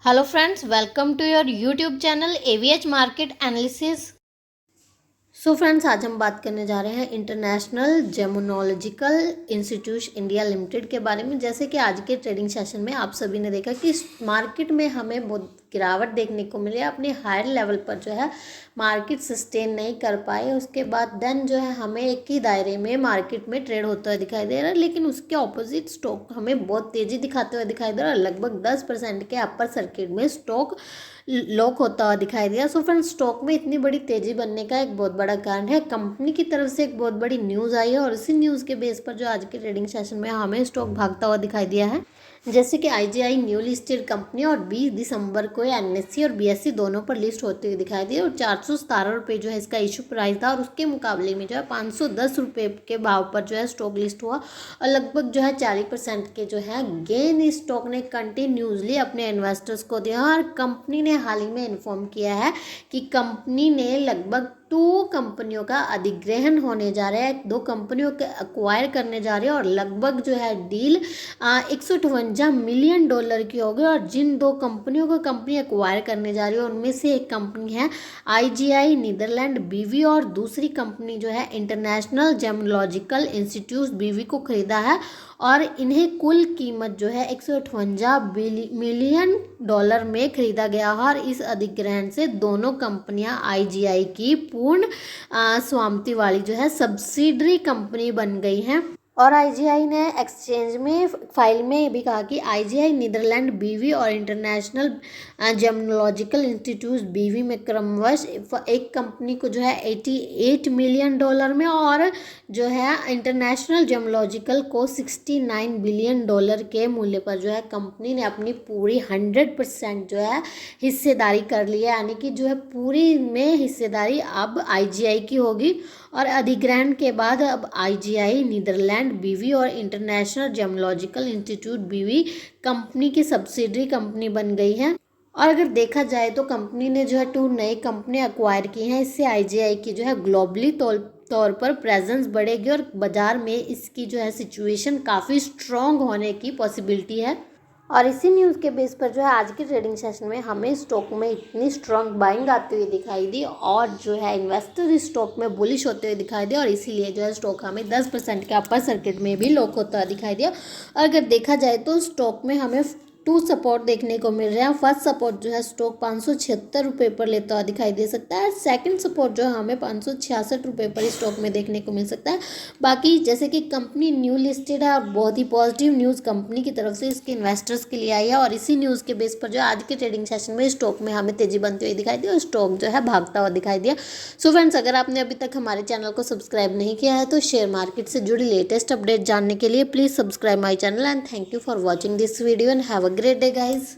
Hello friends, welcome to your YouTube channel AVH market analysis. So friends, आज हम बात करने जा रहे हैं international gemmological institute India limited के बारे में। जैसे कि आज के ट्रेडिंग सेशन में आप सभी ने देखा कि मार्केट में हमें बहुत गिरावट देखने को मिली है। अपने हायर लेवल पर जो है मार्केट सस्टेन नहीं कर पाए, उसके बाद देन जो है हमें एक ही दायरे में मार्केट में ट्रेड होता हुआ दिखाई दे रहा है। लेकिन उसके ऑपोजिट स्टॉक हमें बहुत तेज़ी दिखाते हुए दिखाई दे रहा है। लगभग 10% के अपर सर्किट में स्टॉक लॉक होता हुआ दिखाई दिया। सो फ्रेंड्स, स्टॉक में इतनी बड़ी तेजी बनने का एक बहुत बड़ा कारण है कंपनी की तरफ से एक बहुत बड़ी न्यूज़ आई है, और इसी न्यूज़ के बेस पर जो आज के ट्रेडिंग सेशन में हमें स्टॉक भागता हुआ दिखाई दिया है। जैसे कि आईजीआई न्यू लिस्टेड कंपनी और 20 दिसंबर को एनएससी और बीएससी दोनों पर लिस्ट होते हुए दिखाई दिए, और 417 रुपये जो है इसका इशू प्राइस था, और उसके मुकाबले में जो है 510 रुपये के भाव पर जो है स्टॉक लिस्ट हुआ, और लगभग जो है 40% के जो है गेन इस स्टॉक ने कंटिन्यूसली अपने इन्वेस्टर्स को दिया। और कंपनी ने हाल ही में इन्फॉर्म किया है कि कंपनी ने लगभग 2 कंपनियों का अधिग्रहण होने जा रहा है, 2 कंपनियों के अक्वायर करने जा रहे हैं, और लगभग जो है डील 158 मिलियन डॉलर की होगी। और जिन 2 कंपनियों को कंपनी अक्वायर करने जा रही है उनमें से एक कंपनी है आईजीआई नीदरलैंड बीवी, और दूसरी कंपनी जो है इंटरनेशनल जेमोलॉजिकल इंस्टीट्यूट बीवी को खरीदा है, और इन्हें कुल कीमत जो है 158 मिलियन डॉलर में खरीदा गया है। और इस अधिग्रहण से दोनों कंपनियां आईजीआई की पूर्ण स्वामित्व वाली जो है सब्सिडरी कंपनी बन गई हैं। और आईजीआई ने एक्सचेंज में फाइल में ये भी कहा कि आईजीआई नीदरलैंड बीवी और इंटरनेशनल जेमोलॉजिकल इंस्टीट्यूट बीवी में क्रमवश एक कंपनी को जो है 88 मिलियन डॉलर में, और जो है इंटरनेशनल जेमोलॉजिकल को 69 बिलियन डॉलर के मूल्य पर जो है कंपनी ने अपनी पूरी 100% जो है हिस्सेदारी कर ली है। यानी कि जो है पूरी में हिस्सेदारी अब आईजीआई की होगी, और अधिग्रहण के बाद अब आईजीआई नीदरलैंड बीवी और इंटरनेशनल जेमोलॉजिकल इंस्टीट्यूट बीवी कंपनी की सब्सिडरी कंपनी बन गई है। और अगर देखा जाए तो कंपनी ने जो है 2 नई कंपनी अक्वायर की हैं। इससे आईजीआई की जो है ग्लोबली तौर पर प्रेजेंस बढ़ेगी, और बाजार में इसकी जो है सिचुएशन काफ़ी स्ट्रॉन्ग होने की पॉसिबिलिटी है। और इसी न्यूज़ के बेस पर जो है आज के ट्रेडिंग सेशन में हमें स्टॉक में इतनी स्ट्रॉन्ग बाइंग आती हुई दिखाई दी, और जो है इन्वेस्टर इस स्टॉक में बुलिश होते हुए दिखाई दिए, और इसीलिए जो है स्टॉक हमें 10% के अपर सर्किट में भी लॉक होता हुआ दिखाई दिया। और अगर देखा जाए तो स्टॉक में हमें 2 सपोर्ट देखने को मिल रहे हैं। फर्स्ट सपोर्ट जो है स्टॉक 576 रुपये पर लेता हुआ दिखाई दे सकता है। सेकंड सपोर्ट जो है हमें 566 रुपये पर इस स्टॉक में देखने को मिल सकता है। बाकी जैसे कि कंपनी न्यू लिस्टेड है, और बहुत ही पॉजिटिव न्यूज़ कंपनी की तरफ से इसके इन्वेस्टर्स के लिए आई है, और इसी न्यूज़ के बेस पर जो आज के ट्रेडिंग सेशन में स्टॉक में हमें तेजी बनती हुई दिखाई दी, और स्टॉक जो है भागता हुआ दिखाई दिया। सो फ्रेंड्स, अगर आपने अभी तक हमारे चैनल को सब्सक्राइब नहीं किया है तो शेयर मार्केट से जुड़ी लेटेस्ट अपडेट जानने के लिए please subscribe my channel, and thank you for watching this video and have a great day guys.